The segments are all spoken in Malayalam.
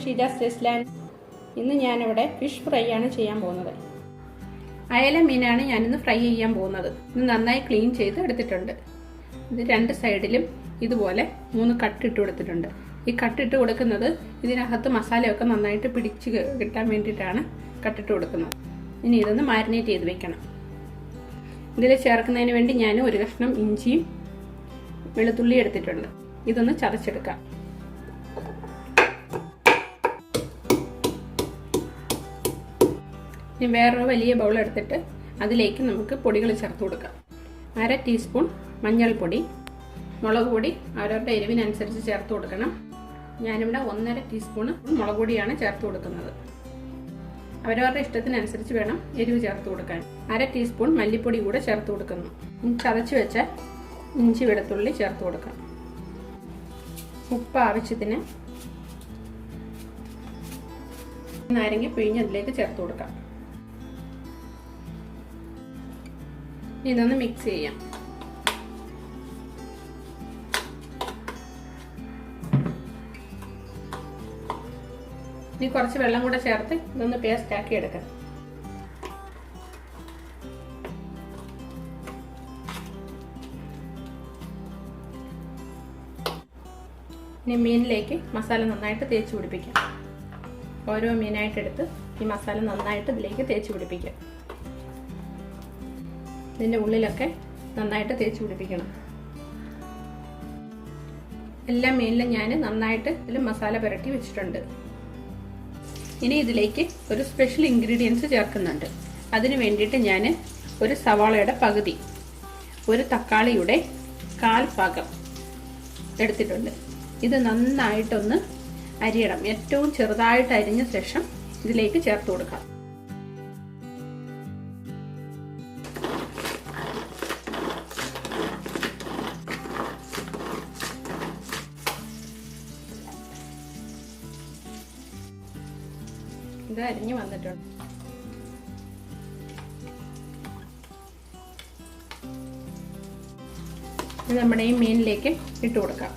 Sheeja's taste land. ഇന്ന് ഞാനിവിടെ ഫിഷ് ഫ്രൈ ആണ് ചെയ്യാൻ പോകുന്നത്. അയല മീനാണ് ഞാനിന്ന് ഫ്രൈ ചെയ്യാൻ പോകുന്നത്. ഇത് നന്നായി ക്ലീൻ ചെയ്ത് എടുത്തിട്ടുണ്ട്. ഇത് രണ്ട് സൈഡിലും ഇതുപോലെ 3 കട്ടിട്ട് കൊടുത്തിട്ടുണ്ട്. ഈ കട്ടിട്ട് കൊടുക്കുന്നത് ഇതിനകത്ത് മസാലയൊക്കെ നന്നായിട്ട് പിടിച്ച് കിട്ടാൻ വേണ്ടിയിട്ടാണ് കട്ടിട്ട് കൊടുക്കുന്നത്. ഇനി ഇതൊന്ന് മാരിനേറ്റ് ചെയ്ത് വെക്കണം. ഇതിൽ ചേർക്കുന്നതിന് വേണ്ടി ഞാൻ ഒരു കഷ്ണം ഇഞ്ചിയും വെളുത്തുള്ളി എടുത്തിട്ടുണ്ട്. ഇതൊന്ന് ചതച്ചെടുക്കാം. ഇനി വേറൊരു വലിയ ബൗൾ എടുത്തിട്ട് അതിലേക്ക് നമുക്ക് പൊടികൾ ചേർത്ത് കൊടുക്കാം. 1/2 ടീസ്പൂൺ മഞ്ഞൾപ്പൊടി, മുളക് പൊടി അവരവരുടെ എരിവിനനുസരിച്ച് ചേർത്ത് കൊടുക്കണം. ഞാനിവിടെ 1/2 ടീസ്പൂൺ മുളക് പൊടിയാണ് ചേർത്ത് കൊടുക്കുന്നത്. അവരവരുടെ ഇഷ്ടത്തിനനുസരിച്ച് വേണം എരിവ് ചേർത്ത് കൊടുക്കാൻ. 1/2 ടീസ്പൂൺ മല്ലിപ്പൊടി കൂടെ ചേർത്ത് കൊടുക്കുന്നു. ചതച്ച് വെച്ച ഇഞ്ചി വെളുത്തുള്ളി ചേർത്ത് കൊടുക്കാം. ഉപ്പ് ആവശ്യത്തിന്, നാരങ്ങ പിഴിഞ്ഞ് അതിലേക്ക് ചേർത്ത് കൊടുക്കാം. ഇതൊന്ന് മിക്സ് ചെയ്യാം. ഇനി കുറച്ച് വെള്ളം കൂടെ ചേർത്ത് ഇതൊന്ന് പേസ്റ്റ് ആക്കി എടുക്കാം. ഇനി മീനിലേക്ക് മസാല നന്നായിട്ട് തേച്ച് പിടിപ്പിക്കാം. ഓരോ മീനായിട്ടെടുത്ത് ഈ മസാല നന്നായിട്ട് ഇതിലേക്ക് തേച്ച് പിടിപ്പിക്കാം. ഇതിൻ്റെ ഉള്ളിലൊക്കെ നന്നായിട്ട് തേച്ച് പിടിപ്പിക്കണം. എല്ലാ മീനിലും ഞാൻ നന്നായിട്ട് ഇതിൽ മസാല പുരട്ടി വെച്ചിട്ടുണ്ട്. ഇനി ഇതിലേക്ക് ഒരു സ്പെഷ്യൽ ഇൻഗ്രീഡിയൻസ് ചേർക്കുന്നുണ്ട്. അതിന് വേണ്ടിയിട്ട് ഞാൻ ഒരു സവാളയുടെ പകുതി, ഒരു തക്കാളിയുടെ 1/4 ഭാഗം എടുത്തിട്ടുണ്ട്. ഇത് നന്നായിട്ടൊന്ന് അരിയണം. ഏറ്റവും ചെറുതായിട്ട് അരിഞ്ഞ ശേഷം ഇതിലേക്ക് ചേർത്ത് കൊടുക്കാം. ഇത് അരിഞ്ഞ് വന്നിട്ടുണ്ട്. ഇത് നമ്മുടെ ഈ മീനിലേക്ക് ഇട്ട് കൊടുക്കാം.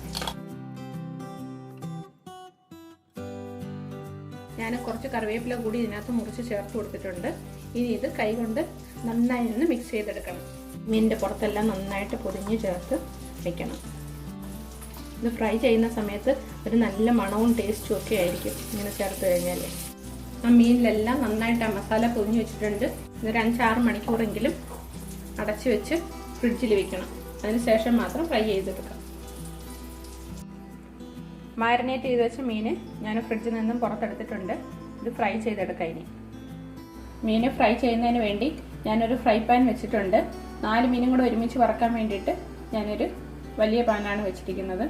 ഞാൻ കുറച്ച് കറിവേപ്പില കൂടി ഇതിനകത്ത് മുറിച്ച് ചേർത്ത് കൊടുത്തിട്ടുണ്ട്. ഇനി ഇത് കൈകൊണ്ട് നന്നായി ഒന്ന് മിക്സ് ചെയ്തെടുക്കണം. മീനിൻ്റെ പുറത്തെല്ലാം നന്നായിട്ട് പൊതിഞ്ഞ് ചേർത്ത് വെക്കണം. ഇത് ഫ്രൈ ചെയ്യുന്ന സമയത്ത് ഒരു നല്ല മണവും ടേസ്റ്റും ഒക്കെ ആയിരിക്കും ഇങ്ങനെ ചേർത്ത് കഴിഞ്ഞാൽ. ആ മീനിലെല്ലാം നന്നായിട്ട് ആ മസാല പൊതിഞ്ഞ് വെച്ചിട്ടുണ്ട്. ഇതൊരു 5-6 മണിക്കൂറെങ്കിലും അടച്ച് വെച്ച് ഫ്രിഡ്ജിൽ വെക്കണം. അതിനുശേഷം മാത്രം ഫ്രൈ ചെയ്തെടുക്കാം. മാരിനേറ്റ് ചെയ്ത് വെച്ച മീൻ ഞാൻ ഫ്രിഡ്ജിൽ നിന്നും പുറത്തെടുത്തിട്ടുണ്ട്. ഇത് ഫ്രൈ ചെയ്തെടുക്കാം. ഇനി മീൻ ഫ്രൈ ചെയ്യുന്നതിന് വേണ്ടി ഞാനൊരു ഫ്രൈ പാൻ വെച്ചിട്ടുണ്ട്. 4 മീനും കൂടെ ഒരുമിച്ച് വറക്കാൻ വേണ്ടിയിട്ട് ഞാനൊരു വലിയ പാനാണ് വെച്ചിരിക്കുന്നത്.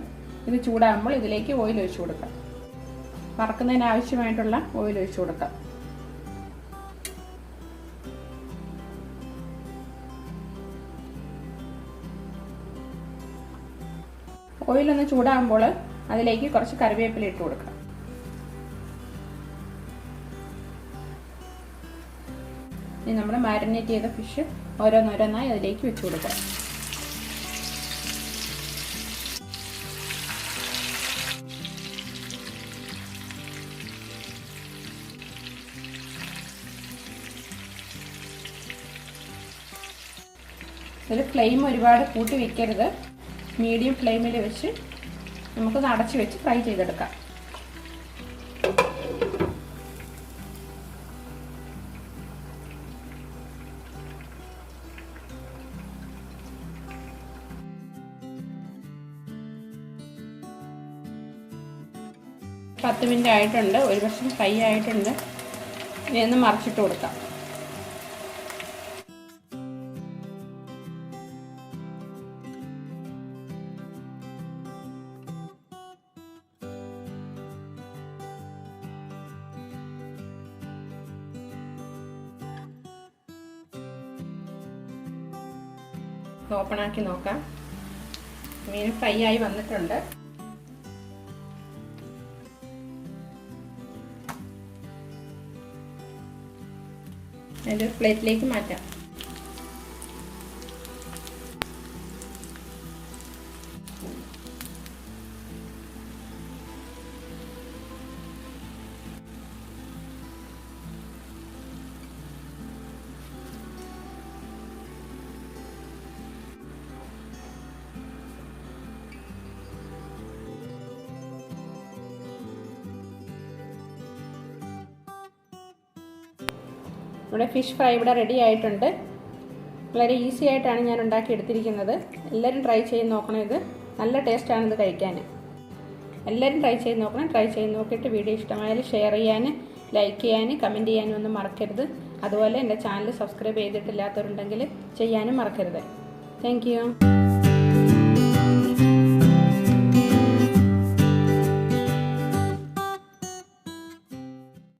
ഇത് ചൂടാകുമ്പോൾ ഇതിലേക്ക് ഓയിൽ ഒഴിച്ചു കൊടുക്കാം. വറക്കുന്നതിന് ആവശ്യമായിട്ടുള്ള ഓയിൽ ഒഴിച്ചു കൊടുക്കാം. ഓയിലൊന്ന് ചൂടാകുമ്പോൾ അതിലേക്ക് കുറച്ച് കറിവേപ്പില ഇട്ട് കൊടുക്കാം. ഇനി നമ്മൾ മാരിനേറ്റ് ചെയ്ത ഫിഷ് ഓരോന്നോരോന്നായി അതിലേക്ക് വെച്ച് കൊടുക്കാം. ഒരു ഫ്ലെയിം ഒരുപാട് കൂട്ടി വെക്കരുത്. മീഡിയം ഫ്ലെയിമിൽ വെച്ച് നമുക്കൊന്ന് അടച്ച് വെച്ച് ഫ്രൈ ചെയ്തെടുക്കാം. പത്ത് മിനിറ്റ് ആയിട്ടുണ്ട്. ഒരു വശം ഫ്രൈ ആയിട്ടുണ്ട്. ഇനി ഒന്ന് മറിച്ചിട്ട് കൊടുക്കാം. ഓപ്പൺ ആക്കി നോക്കാം. മീൻ ഫ്രൈ ആയി വന്നിട്ടുണ്ട്. ഒരു പ്ലേറ്റിലേക്ക് മാറ്റാം. നമ്മുടെ ഫിഷ് ഫ്രൈ ഇവിടെ റെഡി ആയിട്ടുണ്ട്. വളരെ ഈസി ആയിട്ടാണ് ഞാൻ ഉണ്ടാക്കിയെടുത്തിരിക്കുന്നത്. എല്ലാവരും ട്രൈ ചെയ്ത് നോക്കണം. ഇത് നല്ല ടേസ്റ്റാണ് ഇത് കഴിക്കാൻ. എല്ലാവരും ട്രൈ ചെയ്ത് നോക്കണം. ട്രൈ ചെയ്ത് നോക്കിയിട്ട് വീഡിയോ ഇഷ്ടമായാൽ ഷെയർ ചെയ്യാൻ, ലൈക്ക് ചെയ്യാൻ, കമൻറ്റ് ചെയ്യാനും ഒന്നും മറക്കരുത്. അതുപോലെ എൻ്റെ ചാനൽ സബ്സ്ക്രൈബ് ചെയ്തിട്ടില്ലാത്തവരുണ്ടെങ്കിൽ ചെയ്യാനും മറക്കരുത്. Thank you.